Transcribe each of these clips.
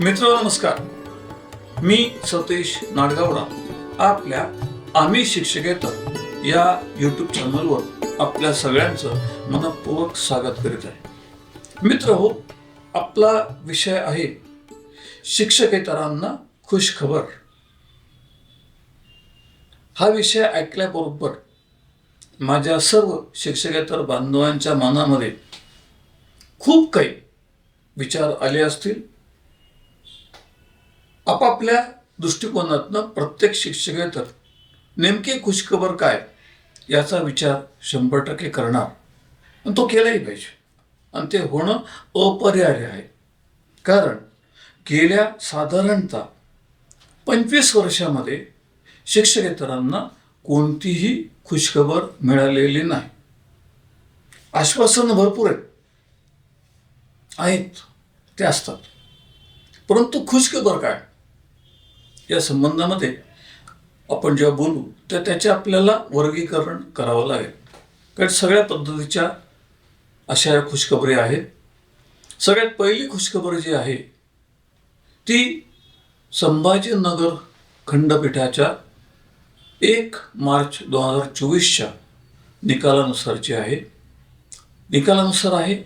मित्र नमस्कार. मी सतीश नाडगावडा आपल्या आम्ही शिक्षकेतर या यूट्यूब चॅनलवर आपल्या सगळ्यांचं मनपूर्वक स्वागत करीत आहे. मित्र हो, आपला विषय आहे शिक्षकेतरांना खुश खबर. हा विषय ऐकल्याबरोबर माझ्या सर्व शिक्षकेतर बांधवांच्या मनामध्ये खूप काही विचार आले असतील. आपापल्या दृष्टिकोनातनं प्रत्येक शिक्षकेतर नेमकी खुशखबर काय याचा विचार 100% करणार आणि तो केलाही पाहिजे. आणि ते होणं अपरिहार्य आहे. कारण गेल्या साधारणतः 25 वर्षामध्ये शिक्षकेतरांना कोणतीही खुशखबर मिळालेली नाही. आश्वासन भरपूर आहेत, ते असतात, परंतु खुशखबर काय या संबंधामध्ये आपण जेव्हा बोलू तर त्याचे आपल्याला वर्गीकरण करावं लागेल. कारण सगळ्या पद्धतीच्या अशा खुशखबरी आहेत. सगळ्यात पहिली खुशखबर जी आहे ती संभाजीनगर खंडपीठाच्या 1 मार्च 2024च्या निकालानुसारची आहे.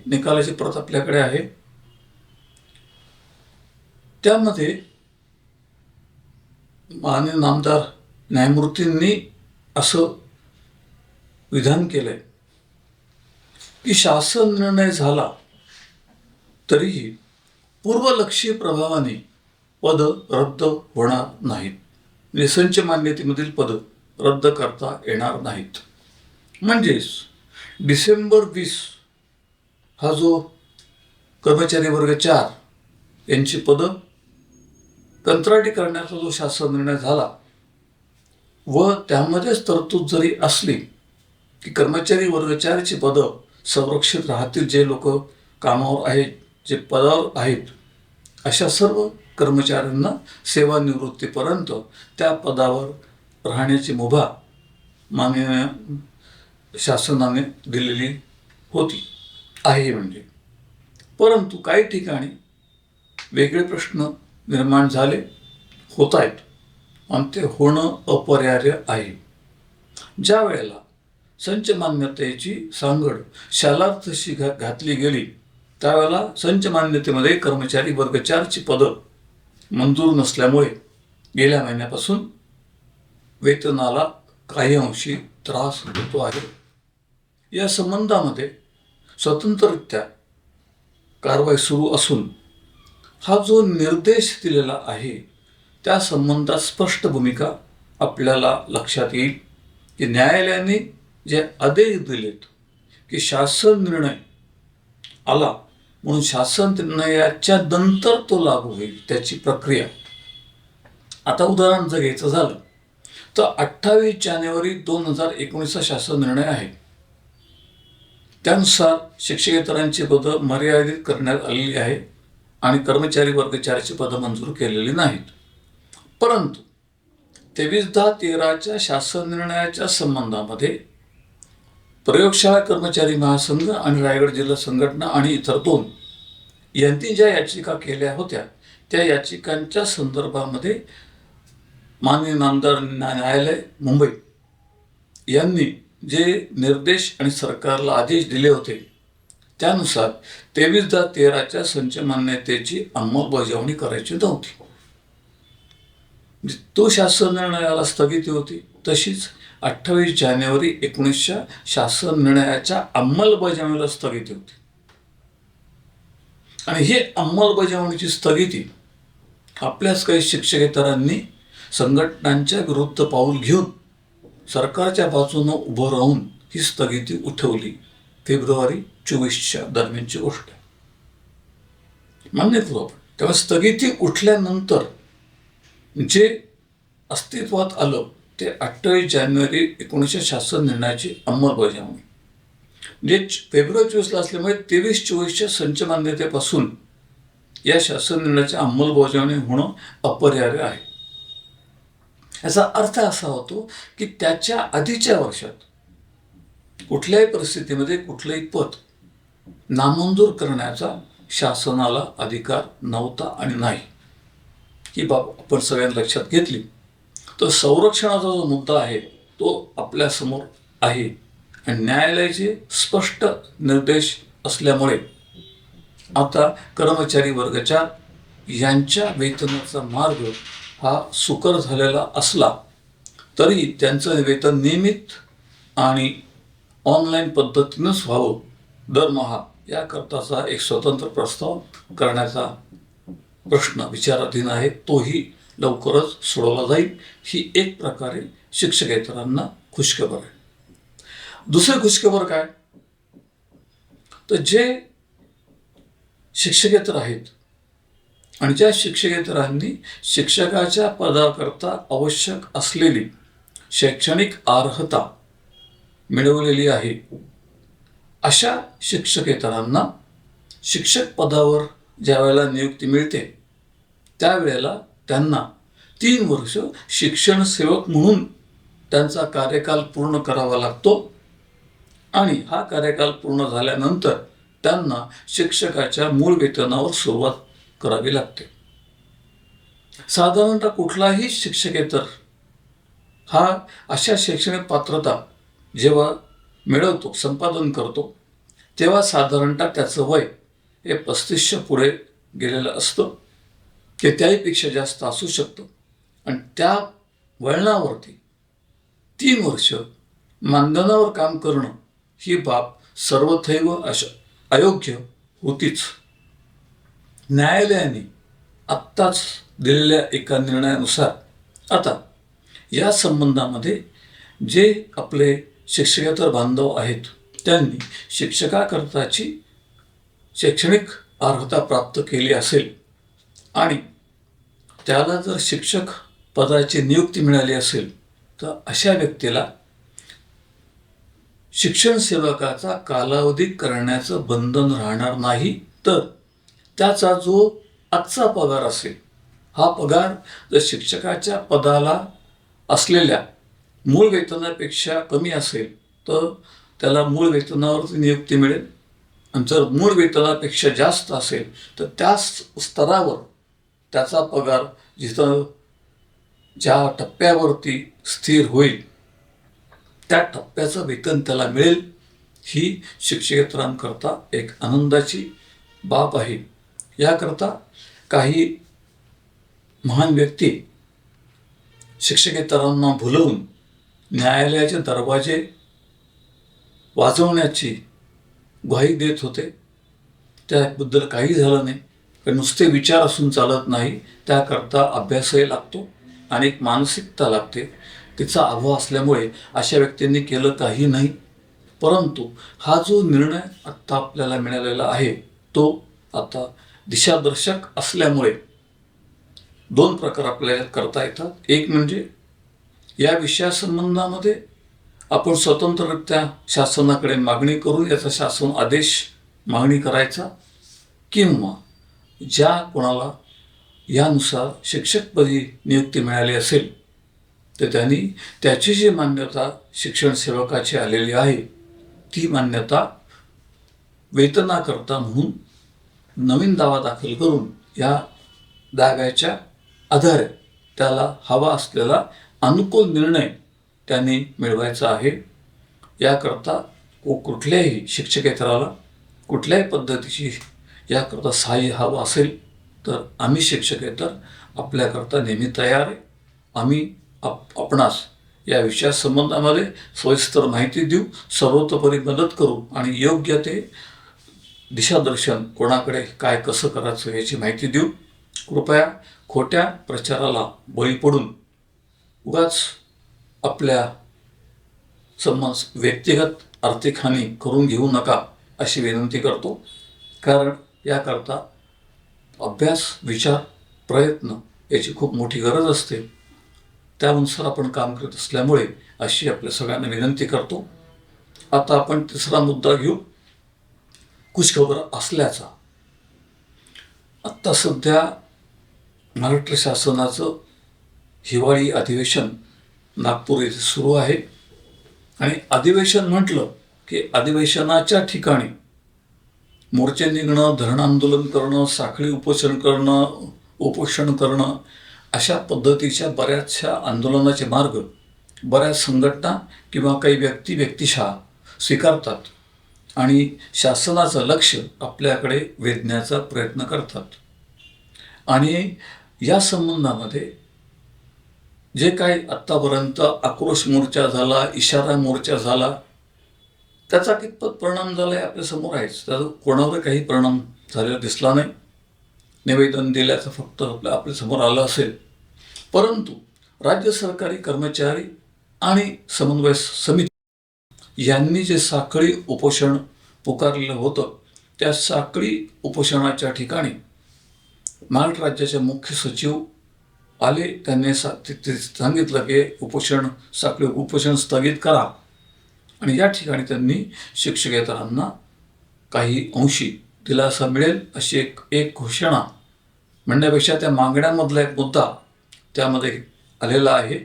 निकालाची प्रत आपल्याकडे आहे. त्यामध्ये माननीय नामदार न्यायमूर्तींनी असं विधान केलंय की शासन निर्णय झाला तरीही पूर्वलक्षी प्रभावाने पद रद्द होणार नाहीत. म्हणजे संच मान्यतेमधील पद रद्द करता येणार नाहीत. म्हणजेच डिसेंबर 20 हा जो कर्मचारी वर्ग 4 यांची पदं कंत्राटी करण्याचा जो शासन निर्णय झाला व त्यामध्येच तरतूद जरी असली की कर्मचारी वर्ग 4ची पदं संरक्षित राहतील, जे लोक कामावर आहेत, जे पदावर आहेत, अशा सर्व कर्मचाऱ्यांना सेवानिवृत्तीपर्यंत त्या पदावर राहण्याची मुभा माननीय शासनाने दिलेली होती आहे. म्हणजे परंतु काही ठिकाणी वेगळे प्रश्न निर्माण झाले, होत आहेत आणि ते होणं अपरिहार्य आहे. ज्या वेळेला संच मान्यतेची सांगड शालार्थशी घातली गेली त्यावेळेला संच मान्यतेमध्ये कर्मचारी वर्ग 4ची पदं मंजूर नसल्यामुळे गेल्या महिन्यापासून वेतनाला काही अंशी त्रास होतो आहे. या संबंधामध्ये स्वतंत्ररित्या कारवाई सुरू असून हा जो निर्देश दिलेला आहे त्या संबंधात स्पष्ट भूमिका आपल्याला लक्षात येईल की न्यायालयाने जे आदेश दिलेत की शासन निर्णय आला म्हणून शासन निर्णयाच्या नंतर तो लागू होईल त्याची प्रक्रिया. आता उदाहरण जर घ्यायचं झालं तर 28 जानेवारी 2019 शासन निर्णय आहे. त्यानुसार शिक्षकेतरांची पदं मर्यादित करण्यात आलेली आहे आणि कर्मचारी वर्ग 4ची पदं मंजूर केलेली नाहीत. परंतु 23/10/13च्या शासन निर्णयाच्या संबंधामध्ये प्रयोगशाळा कर्मचारी महासंघ आणि रायगड जिल्हा संघटना आणि इतर 2 यांनी ज्या याचिका केल्या होत्या त्या याचिकांच्या संदर्भामध्ये माननीय नामदार न्यायालय मुंबई यांनी जे निर्देश आणि सरकारला आदेश दिले होते त्यानुसार 23/10/13च्या संच मान्यतेची अंमलबजावणी करायची नव्हती. तो शासन निर्णयाला स्थगिती होती. तशीच 28 जानेवारी 19च्या शासन निर्णयाच्या अंमलबजावणीला स्थगिती होती. आणि ही अंमलबजावणीची स्थगिती आपल्याच काही शिक्षकेतरांनी संघटनांच्या विरुद्ध पाऊल घेऊन सरकारच्या बाजूनं उभं राहून ही स्थगिती उठवली. फेब्रुवारी 24च्या दरम्यानची गोष्ट आहे. मान्य करू आपण. तेव्हा स्थगिती उठल्यानंतर जे अस्तित्वात आलं ते 28 जानेवारी 19च्या शासन निर्णयाची अंमलबजावणी. जे फेब्रुवारी 24ला असल्यामुळे 23-24च्या संच मान्यतेपासून या शासन निर्णयाची अंमलबजावणी होणं अपरिहार्य आहे. याचा अर्थ असा होतो की त्याच्या आधीच्या वर्षात कुठल्याही परिस्थितीमध्ये कुठलंही पद नामंजूर करण्याचा शासनाला अधिकार नव्हता आणि नाही. ही बाब आपण सगळ्यांनी लक्षात घेतली तर संरक्षणाचा जो मुद्दा आहे तो आपल्यासमोर आहे आणि न्यायालयाचे स्पष्ट निर्देश असल्यामुळे आता कर्मचारी वर्गाच्या यांच्या वेतनाचा मार्ग हा सुकर झालेला असला तरी त्यांचं वेतन नियमित आणि ऑनलाईन पद्धतीनंच व्हावं दरमहा याकरताचा एक स्वतंत्र प्रस्ताव करण्याचा प्रश्न विचाराधीन आहे. तोही लवकरच सोडवला जाईल. ही एक प्रकारे शिक्षकेतरांना खुशखबर आहे. दुसरी खुशखबर काय तर जे शिक्षकेतर आहेत आणि ज्या शिक्षकेतरांनी शिक्षकाच्या पदाकरता आवश्यक असलेली शैक्षणिक अर्हता मिळवलेली आहे अशा शिक्षकेतरांना शिक्षक पदावर ज्या वेळेला नियुक्ती मिळते त्यावेळेला त्यांना 3 वर्ष शिक्षण सेवक म्हणून त्यांचा कार्यकाल पूर्ण करावा लागतो आणि हा कार्यकाल पूर्ण झाल्यानंतर त्यांना शिक्षकाच्या मूळ वेतनावर सुरुवात करावी लागते. साधारणतः कुठलाही शिक्षकेतर हा अशा शैक्षणिक पात्रता जेव्हा मिळवतो संपादन करतो तेव्हा साधारणतः त्याचं वय हे 35च्या पुढे गेलेलं असतं ते त्याहीपेक्षा जास्त असू शकतं आणि त्या वळणावरती 3 वर्ष मानधनावर काम करणं ही बाब सर्वथैव अयोग्य होतीच. न्यायालयाने आत्ताच दिलेल्या एका निर्णयानुसार आता या संबंधामध्ये जे आपले शिक्षकेतर बांधव आहेत त्यांनी शिक्षकाकरताची शैक्षणिक अर्हता प्राप्त केली असेल आणि त्याला जर शिक्षक पदाची नियुक्ती मिळाली असेल तर अशा व्यक्तीला शिक्षण सेवकाचा कालावधी करण्याचं बंधन राहणार नाही तर त्याचा जो आजचा पगार असेल हा पगार जर शिक्षकाच्या पदाला असलेल्या मूळ वेतनापेक्षा कमी असेल तर त्याला मूळ वेतनावरती नियुक्ती मिळेल आणि जर मूळ वेतनापेक्षा जास्त असेल तर त्या स्तरावर त्याचा पगार जिथं ज्या टप्प्यावरती स्थिर होईल त्या टप्प्याचं वेतन त्याला मिळेल. ही शिक्षकेतरांकरता एक आनंदाची बाब आहे. याकरता काही महान व्यक्ती शिक्षकेतरांना भुलवून न्यायालयाचे दरवाजे वाजवण्याची ग्वाही देत होते. त्याबद्दल काही झालं नाही. कारण नुसते विचार असून चालत नाही, त्याकरता अभ्यासही लागतो आणि एक मानसिकता लागते. तिचा अभाव असल्यामुळे अशा व्यक्तींनी केलं काही नाही. परंतु हा जो निर्णय आत्ता आपल्याला मिळालेला आहे तो आता दिशादर्शक असल्यामुळे 2 प्रकार आपल्याला करता येतात. एक म्हणजे या विषयासंबंधामध्ये आपण स्वतंत्ररित्या शासनाकडे मागणी करून याचा शासन आदेश मागणी करायचा किंवा ज्या कोणाला यानुसार शिक्षकपदी नियुक्ती मिळाली असेल तर त्यांनी त्याची जी मान्यता शिक्षण सेवकाची आलेली आहे ती मान्यता वेतनाकरता म्हणून नवीन दावा दाखल करून या दाव्याच्या आधारे त्याला हवा असलेला अनुकूल निर्णय त्यांनी मिळवायचा आहे. याकरता कुठल्याही शिक्षकेतराला कुठल्याही पद्धतीची याकरता सहाय्य हवं असेल तर आम्ही शिक्षकेतर आपल्याकरता नेहमी तयार आहे. आम्ही आपणास या विषयासंबंधामध्ये सविस्तर माहिती देऊ, सर्वतोपरी मदत करू आणि योग्य ते दिशादर्शन कोणाकडे काय कसं करायचं याची माहिती देऊ. कृपया खोट्या प्रचाराला बळी पडून उगाच आपल्या व्यक्तिगत आर्थिक हानी करून घेऊ नका अशी विनंती करतो. कारण याकरता अभ्यास, विचार, प्रयत्न याची खूप मोठी गरज असते. त्यानुसार आपण काम करत असल्यामुळे अशी आपल्या सगळ्यांना विनंती करतो. आता आपण तिसरा मुद्दा घेऊ, खुशखबर असल्याचा. आत्ता सध्या महाराष्ट्र शासनाचं हिवाळी अधिवेशन नागपूर येथे सुरू आहे आणि अधिवेशन म्हटलं की अधिवेशनाच्या ठिकाणी मोर्चे निघणं, धरण आंदोलन करणं, साखळी उपोषण करणं अशा पद्धतीच्या बऱ्याचशा आंदोलनाचे मार्ग बऱ्याच संघटना किंवा काही व्यक्तिशः स्वीकारतात आणि शासनाचं लक्ष आपल्याकडे वेधण्याचा प्रयत्न करतात. आणि या संबंधामध्ये जे काही आत्तापर्यंत आक्रोश मोर्चा झाला, इशारा मोर्चा झाला, त्याचा कितपत परिणाम झाला आहे आपल्यासमोर आहेच. त्याचा कोणावर काही परिणाम झालेला दिसला नाही. निवेदन दिल्याचं फक्त आपल्यासमोर आलं असेल. परंतु राज्य सरकारी कर्मचारी आणि समन्वय समिती यांनी जे साखळी उपोषण पुकारलेलं होतं, त्या साखळी उपोषणाच्या ठिकाणी महाराष्ट्र राज्याचे मुख्य सचिव आले. त्यांनी सांगितलं की उपोषण स्थगित करा. आणि या ठिकाणी त्यांनी शिक्षकेतरांना काही अंशी दिलासा मिळेल अशी एक घोषणा म्हणण्यापेक्षा त्या मागण्यांमधला एक मुद्दा त्यामध्ये आलेला आहे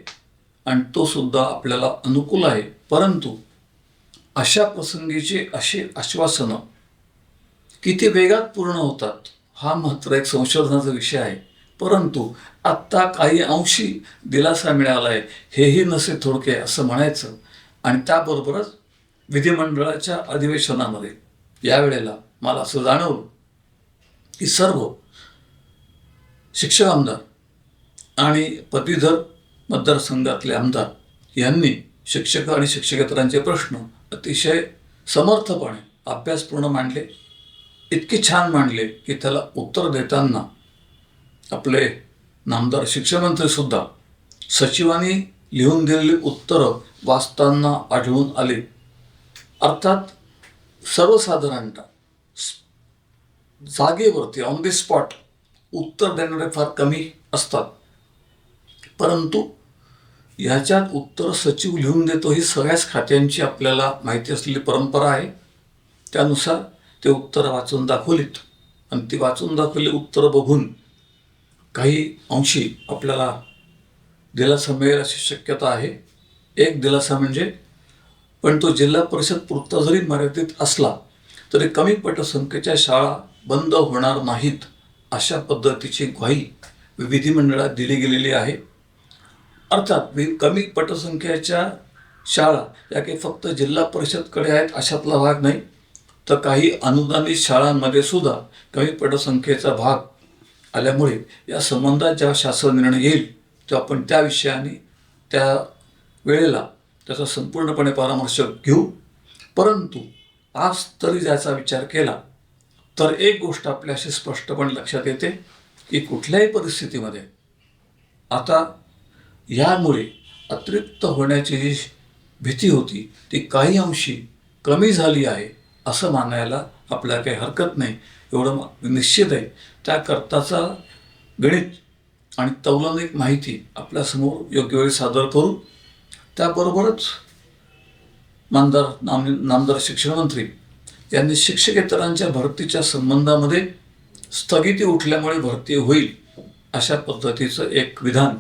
आणि तो सुद्धा आपल्याला अनुकूल आहे. परंतु अशा प्रसंगीचे असे आश्वासनं किती वेगात पूर्ण होतात हा मात्र एक संशोधनाचा विषय आहे. परंतु आत्ता काही अंशी दिलासा मिळाला आहे हेही नसे थोडके असं म्हणायचं. आणि त्याबरोबरच विधिमंडळाच्या अधिवेशनामध्ये यावेळेला मला असं जाणवलं की सर्व शिक्षक आमदार आणि पदवीधर मतदारसंघातले आमदार यांनी शिक्षक आणि शिक्षकेतरांचे प्रश्न अतिशय समर्थपणे अभ्यासपूर्ण मांडले. इतके छान मांडले की त्याला उत्तर देताना आपले नामदार शिक्षणमंत्रीसुद्धा सचिवांनी लिहून दिलेली उत्तरं वाचताना आढळून आले. अर्थात सर्वसाधारणतः जागेवरती ऑन द स्पॉट उत्तर देणारे फार कमी असतात. परंतु ह्याच्यात उत्तर सचिव लिहून देतो ही सगळ्याच खात्यांची आपल्याला माहिती असलेली परंपरा आहे. त्यानुसार ते उत्तर वाचून दाखवलीत आणि ती वाचून दाखवलेली उत्तरं बघून काही अंशी आपल्याला दिलासा मिळेल अशी शक्यता आहे. एक दिलासा म्हणजे पण तो जिल्हा परिषद पुरता जरी मर्यादित असला तरी कमी पटसंख्येच्या शाळा बंद होणार नाहीत अशा पद्धतीची ग्वाही विधिमंडळात दिली गेलेली आहे. अर्थात कमी पटसंख्येच्या शाळा या काही फक्त जिल्हा परिषदकडे आहेत अशातला भाग नाही, तर काही अनुदानित शाळांमध्ये सुद्धा कमी पटसंख्येचा भाग आल्यामुळे या संबंधात जेव्हा शासन निर्णय येईल तेव्हा आपण त्या विषयाने त्या वेळेला त्याचा संपूर्णपणे परामर्श घेऊ. परंतु आज तरी ज्याचा विचार केला तर एक गोष्ट आपल्याशी स्पष्टपणे लक्षात येते की कुठल्याही परिस्थितीमध्ये आता यामुळे अतिरिक्त होण्याची जी भीती होती ती काही अंशी कमी झाली आहे असं मानायला आपल्याला काही हरकत नाही. एवढं निश्चित आहे. त्याकरताचा गणित आणि तौलनिक माहिती आपल्यासमोर योग्य वेळी सादर करू. त्याबरोबरच नामदार शिक्षण मंत्री यांनी शिक्षकेतरांच्या भरतीच्या संबंधामध्ये स्थगिती उठल्यामुळे भरती होईल अशा पद्धतीचं एक विधान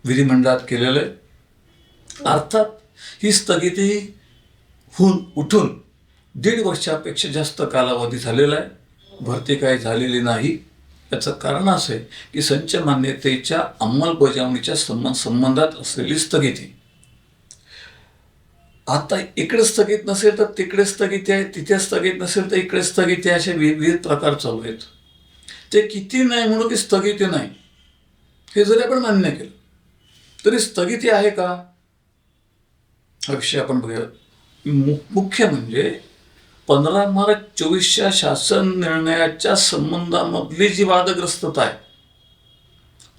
विधिमंडळात केलेलं आहे. अर्थात ही स्थगिती उठून 1.5 वर्षापेक्षा जास्त कालावधी झालेला आहे. भरती काही झालेली नाही. याचं कारण असं आहे की संच मान्यतेच्या अंमलबजावणीच्या संबंधात असलेली स्थगिती आता इकडे स्थगित नसेल तर तिकडे स्थगिती आहे, तिथे स्थगित नसेल तर इकडे स्थगिती आहे, असे विविध प्रकार चालू आहेत. ते किती नाही म्हणून की स्थगिती नाही हे जरी आपण मान्य केलं तरी स्थगिती आहे का हा विषय आपण बघूया. मुख्य म्हणजे 15 मार्च 24च्या शासन निर्णयाच्या संबंधामधली जी वादग्रस्तता आहे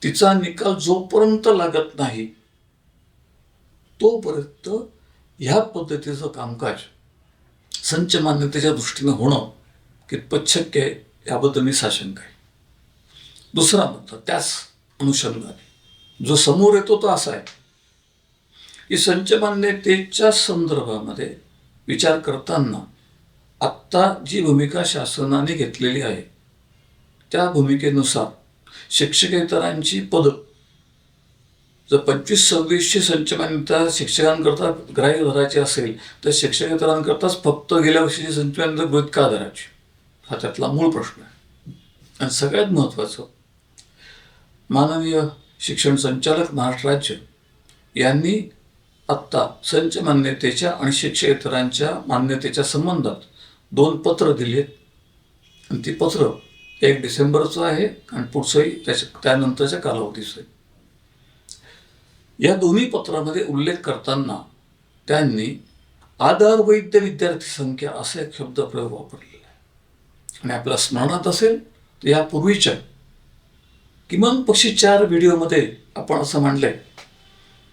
तिचा निकाल जोपर्यंत लागत नाही तोपर्यंत ह्या पद्धतीचं कामकाज संच मान्यतेच्या दृष्टीनं होणं कितपत शक्य आहे याबद्दल मी साशंक आहे. दुसरा मुद्दा त्याच अनुषंगाने जो समोर येतो तो असा आहे की संच मान्यतेच्या संदर्भामध्ये विचार करताना आत्ता जी भूमिका शासनाने घेतलेली आहे त्या भूमिकेनुसार शिक्षकेतरांची पदं जर 25-26ची संच मान्यता शिक्षकांकरता ग्राह्य धरायची असेल तर शिक्षकेतरांकरताच फक्त गेल्या वर्षीची संच मान्यता गृहीत का धरायची हा त्यातला मूळ प्रश्न आहे. आणि सगळ्यात महत्त्वाचं माननीय शिक्षण संचालक महाराष्ट्र राज्य यांनी आत्ता संच मान्यतेच्या आणि शिक्षकेतरांच्या मान्यतेच्या संबंधात 2 पत्र दिलेत. आणि ती पत्र 1 डिसेंबरचं आहे आणि पुढचंही त्यानंतरच्या कालावधीचं आहे. या दोन्ही पत्रामध्ये उल्लेख करताना त्यांनी आधार वैध विद्यार्थी संख्या असा एक शब्दप्रयोग वापरलेला आहे. आणि आपल्या स्मरणात असेल तर यापूर्वीच्या किमान पक्षी 4 व्हिडिओमध्ये आपण असं म्हणलंय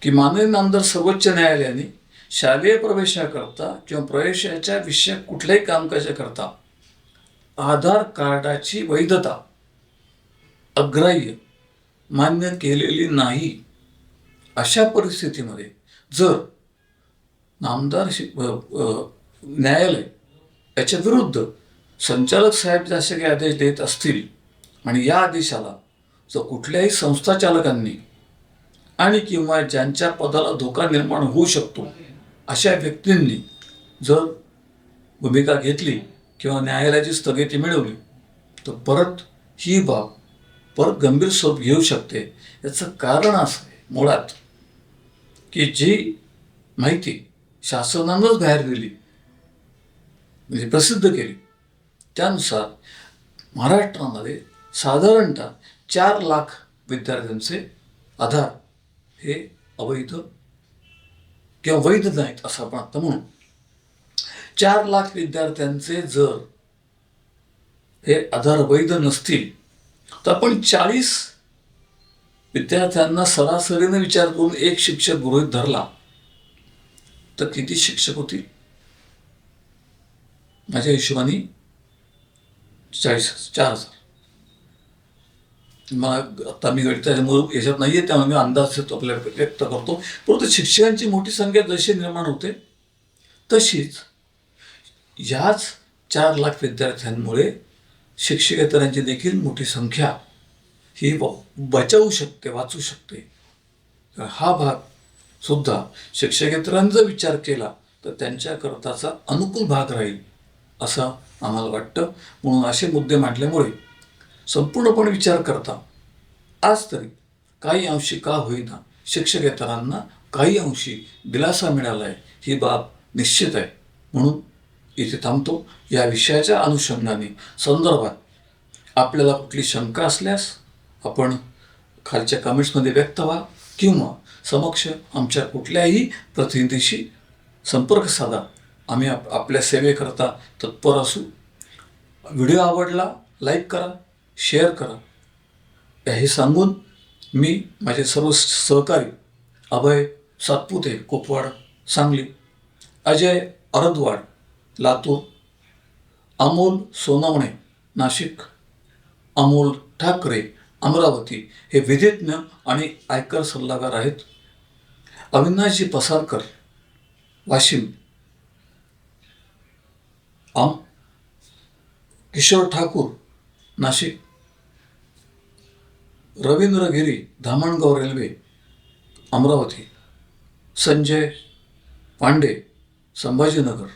की माननीय नामदार सर्वोच्च न्यायालयाने शालेय प्रवेशाकरता किंवा प्रवेशाच्या विषयक कुठल्याही कामकाजाकरता आधार कार्डाची वैधता अग्राह्य मान्य केलेली नाही. अशा परिस्थितीमध्ये जर नामदार न्यायालय याच्या विरुद्ध संचालक साहेब जसे काही आदेश देत असतील आणि या आदेशाला जर कुठल्याही संस्थाचालकांनी आणि किंवा ज्यांच्या पदाला धोका निर्माण होऊ शकतो अशा व्यक्तींनी जर भूमिका घेतली किंवा न्यायालयाची स्थगिती मिळवली तर परत ही बाब परत गंभीर स्वरूप घेऊ शकते. याचं कारण असं आहे मुळात की जी माहिती शासनानंच बाहेर दिली म्हणजे प्रसिद्ध केली त्यानुसार महाराष्ट्रामध्ये साधारणतः 4 लाख विद्यार्थ्यांचे आधार हे अवैध किंवा वैध नाहीत असं आपण आता म्हणू. 4 लाख विद्यार्थ्यांचे जर हे आधार वैध नसतील तर आपण 40 विद्यार्थ्यांना सरासरीने विचार करून एक शिक्षक गृहीत धरला तर किती शिक्षक होतील? माझ्या हिशोबाने 4,000. मला आता मी गणिताच्यामुळे याच्यात नाही आहे त्यामुळे मी अंदाज आपल्याला व्यक्त करतो. परंतु शिक्षकांची मोठी संख्या जशी निर्माण होते तशीच ह्याच 4 लाख विद्यार्थ्यांमुळे शिक्षकेतरांची देखील मोठी संख्या ही वाचू शकते. तर हा भाग सुद्धा शिक्षकेतरांचा विचार केला तर त्यांच्याकरताचा अनुकूल भाग राहील असं आम्हाला वाटतं. म्हणून असे मुद्दे मांडल्यामुळे संपूर्णपणे विचार करता आज तरी काही अंशी का होईना शिक्षकेतरांना काही अंशी दिलासा मिळाला आहे ही बाब निश्चित आहे. म्हणून इथे थांबतो. या विषयाच्या अनुषंगाने संदर्भात आपल्याला कुठली शंका असल्यास आपण खालच्या कमेंट्समध्ये व्यक्त व्हा किंवा समक्ष आमच्या कुठल्याही प्रतिनिधीशी संपर्क साधा. आम्ही आपल्या सेवेकरता तत्पर असू. व्हिडिओ आवडला लाईक करा, शेअर करा हे सांगून मी माझे सर्व सहकारी अभय सातपुते कोपवाड सांगली, अजय अरदवाड लातूर, अमोल सोनवणे नाशिक, अमोल ठाकरे अमरावती हे विधिज्ञ आणि आयकर सल्लागार आहेत. अविनाशजी पसारकर वाशिम, किशोर ठाकूर नाशिक, रवींद्र गिरी धामणगाव रेल्वे अमरावती, संजय पांडे संभाजीनगर,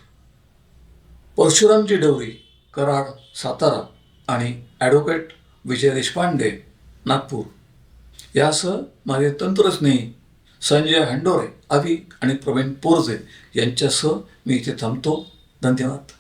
परशुरामजी डवरी कराड सातारा आणि ॲडव्होकेट विजय देशपांडे नागपूर यासह माझे तंत्रस्नेही संजय हंडोरे अवी आणि प्रवीण पोरजे यांच्यासह मी इथे थांबतो. धन्यवाद.